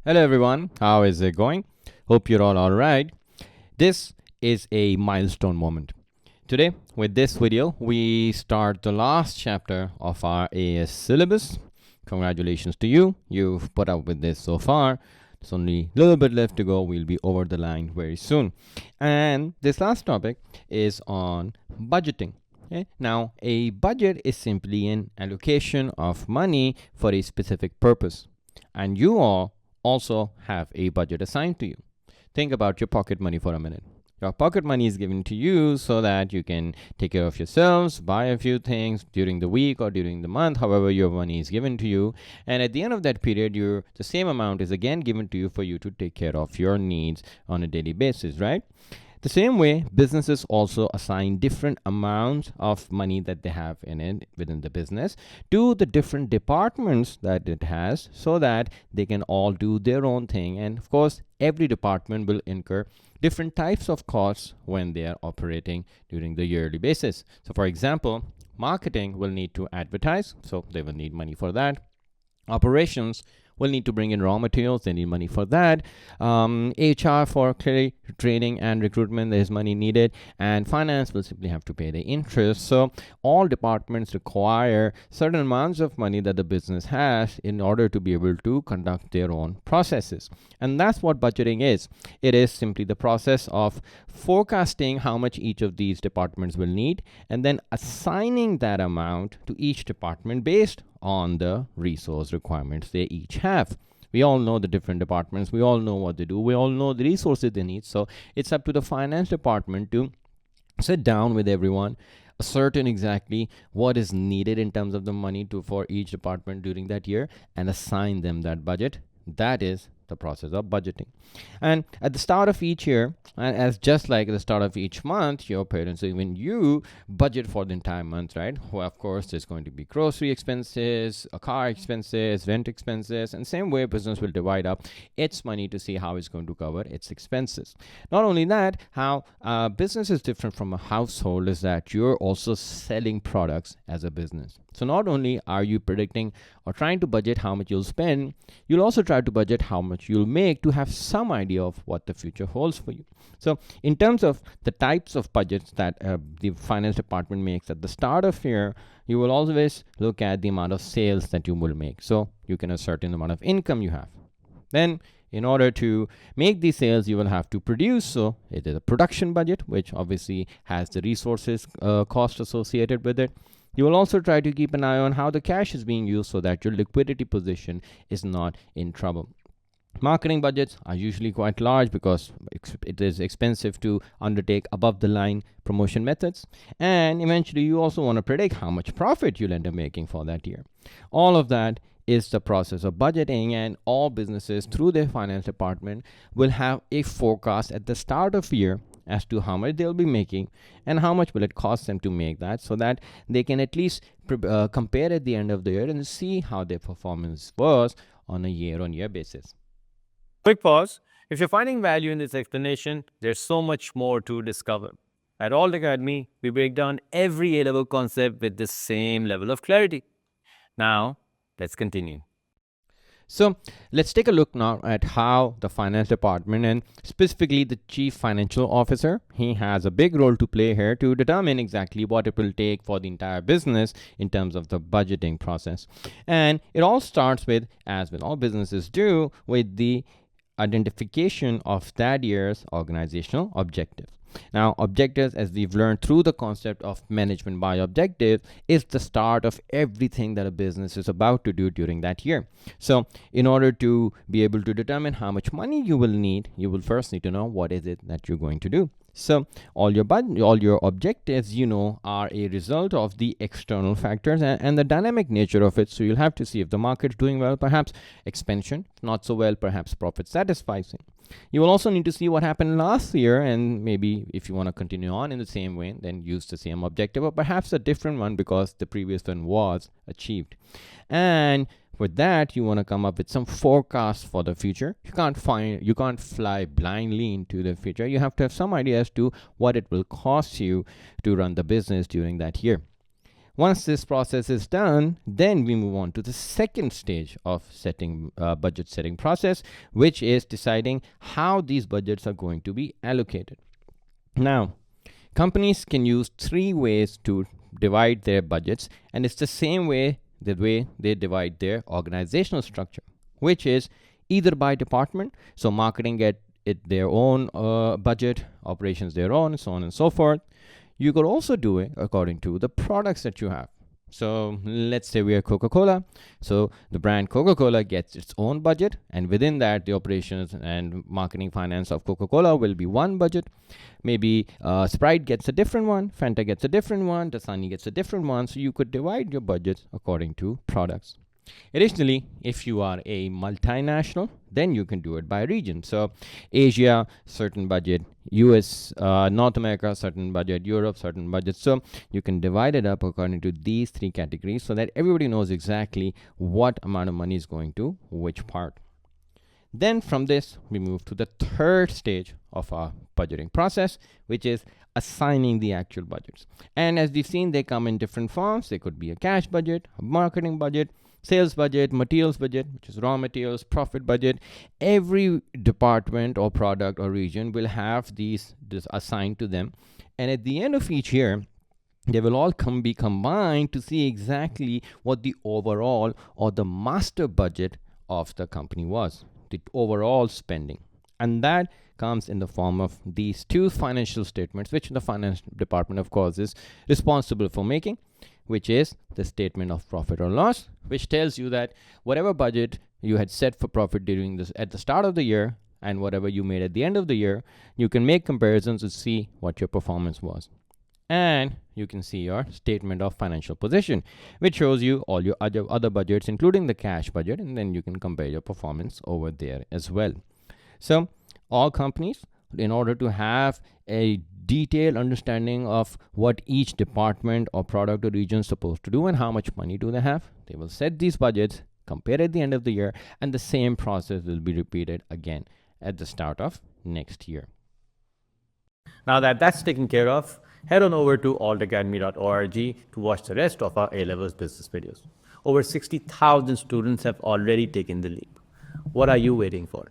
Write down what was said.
Hello everyone, how is it going? Hope you're all alright. This is a milestone moment. Today, with this video, we start the last chapter of our AS syllabus. Congratulations to you. You've put up with this so far. There's only a little bit left to go. We'll be over the line very soon. And this last topic is on budgeting. Okay? Now, a budget is simply an allocation of money for a specific purpose. And you all also have a budget assigned to you. Think about your pocket money for a minute. Your pocket money is given to you so that you can take care of yourselves, buy a few things during the week or during the month, however your money is given to you. And at the end of that period, the same amount is again given to you for you to take care of your needs on a daily basis, right? The same way, businesses also assign different amounts of money that they have within the business to the different departments that it has so that they can all do their own thing. And of course, every department will incur different types of costs when they are operating during the yearly basis. So for example, marketing will need to advertise, so they will need money for that. Operations will need to bring in raw materials. They need money for that. HR for clearly training and recruitment, there's money needed. And finance will simply have to pay the interest. So all departments require certain amounts of money that the business has in order to be able to conduct their own processes. And that's what budgeting is. It is simply the process of forecasting how much each of these departments will need and then assigning that amount to each department based on the resource requirements they each have. We all know the different departments. We all know what they do. We all know the resources they need. So it's up to the finance department to sit down with everyone, ascertain exactly what is needed in terms of the money for each department during that year and assign them that budget. That is the process of budgeting. And at the start of each year, and as just like at the start of each month, your parents, when you budget for the entire month, right? Well, of course, there's going to be grocery expenses, car expenses, rent expenses, and same way business will divide up its money to see how it's going to cover its expenses. Not only that, how business is different from a household is that you're also selling products as a business. So not only are you predicting or trying to budget how much you'll spend, you'll also try to budget how much you'll make to have some idea of what the future holds for you. So in terms of the types of budgets that the finance department makes at the start of year, you will always look at the amount of sales that you will make. So you can ascertain the amount of income you have. Then in order to make these sales, you will have to produce. So it is a production budget, which obviously has the resources cost associated with it. You will also try to keep an eye on how the cash is being used so that your liquidity position is not in trouble. Marketing budgets are usually quite large because it is expensive to undertake above the line promotion methods. And eventually you also want to predict how much profit you'll end up making for that year. All of that is the process of budgeting, and all businesses through their finance department will have a forecast at the start of the year as to how much they'll be making and how much will it cost them to make that, so that they can at least compare at the end of the year and see how their performance was on a year-on-year basis. Quick pause. If you're finding value in this explanation, there's so much more to discover. At Alt Academy, we break down every A-level concept with the same level of clarity. Now, let's continue. So let's take a look now at how the finance department and specifically the chief financial officer, he has a big role to play here to determine exactly what it will take for the entire business in terms of the budgeting process. And it all starts with, as with all businesses do, with the identification of that year's organizational objectives. Now, objectives, as we've learned through the concept of management by objectives, is the start of everything that a business is about to do during that year. So in order to be able to determine how much money you will need, you will first need to know what is it that you're going to do. So all your objectives, are a result of the external factors and the dynamic nature of it. So you'll have to see if the market's doing well, perhaps expansion, not so well, perhaps profit satisfying. You will also need to see what happened last year, and maybe if you want to continue on in the same way, then use the same objective or perhaps a different one because the previous one was achieved. And with that, you want to come up with some forecasts for the future. You can't fly blindly into the future. You have to have some idea as to what it will cost you to run the business during that year. Once this process is done, then we move on to the second stage of setting budget setting process, which is deciding how these budgets are going to be allocated. Now, companies can use three ways to divide their budgets, and it's the same way the way they divide their organizational structure, which is either by department. So marketing get it their own budget, operations their own, so on and so forth. You could also do it according to the products that you have. So let's say we are Coca-Cola. So the brand Coca-Cola gets its own budget, and within that, the operations and marketing finance of Coca-Cola will be one budget. Maybe Sprite gets a different one, Fanta gets a different one, Dasani gets a different one. So you could divide your budgets according to products. Additionally, if you are a multinational, then you can do it by region. So Asia, certain budget, US, North America, certain budget, Europe, certain budget. So you can divide it up according to these three categories so that everybody knows exactly what amount of money is going to which part. Then from this, we move to the third stage of our budgeting process, which is assigning the actual budgets. And as we've seen, they come in different forms. They could be a cash budget, a marketing budget, sales budget, materials budget, which is raw materials, profit budget. Every department or product or region will have these assigned to them. And at the end of each year, they will all be combined to see exactly what the overall or the master budget of the company was, the overall spending. And that comes in the form of these two financial statements, which the finance department, of course, is responsible for making, which is the statement of profit or loss, which tells you that whatever budget you had set for profit during this at the start of the year and whatever you made at the end of the year, you can make comparisons to see what your performance was. And you can see your statement of financial position, which shows you all your other budgets, including the cash budget, and then you can compare your performance over there as well. So all companies, in order to have a detailed understanding of what each department or product or region is supposed to do and how much money do they have, they will set these budgets, compare at the end of the year, and the same process will be repeated again at the start of next year. Now that that's taken care of, head on over to altacademy.org to watch the rest of our A-Levels business videos. Over 60,000 students have already taken the leap. What are you waiting for?